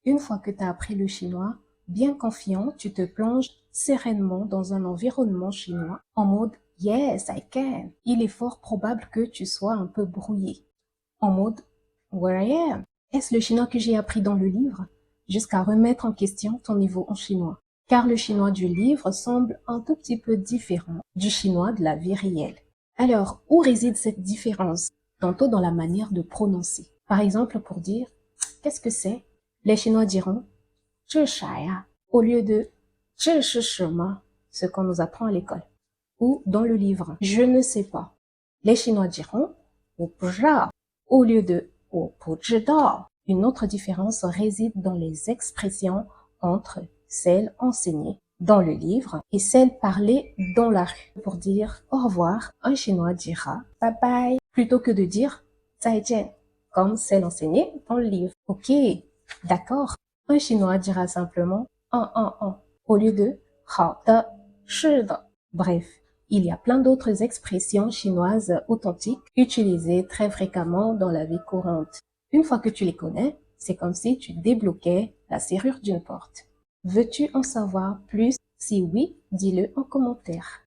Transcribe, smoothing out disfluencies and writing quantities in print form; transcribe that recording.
Une fois que tu as appris le chinois, bien confiant, tu te plonges sereinement dans un environnement chinois en mode Yes, I can. Il est fort probable que tu sois un peu brouillé. En mode Where I am. Est-ce le chinois que j'ai appris dans le livre? Jusqu'à remettre en question ton niveau en chinois. Car le chinois du livre semble un tout petit peu différent du chinois de la vie réelle. Alors, où réside cette différence? Tantôt dans la manière de prononcer. Par exemple, pour dire qu'est-ce que c'est? Les Chinois diront 这啥呀 au lieu de 这是什么 ce qu'on nous apprend à l'école. Ou dans le livre, je ne sais pas. Les Chinois diront 我不知道 au lieu de 我不知道. Une autre différence réside dans les expressions entre celles enseignées dans le livre et celles parlées dans la rue. Pour dire au revoir, un Chinois dira bye bye plutôt que de dire 再见 comme celle enseignée dans le livre. Ok, d'accord. Un Chinois dira simplement au lieu de 好的,是的. Bref, il y a plein d'autres expressions chinoises authentiques utilisées très fréquemment dans la vie courante. Une fois que tu les connais, c'est comme si tu débloquais la serrure d'une porte. Veux-tu en savoir plus? Si oui, dis-le en commentaire.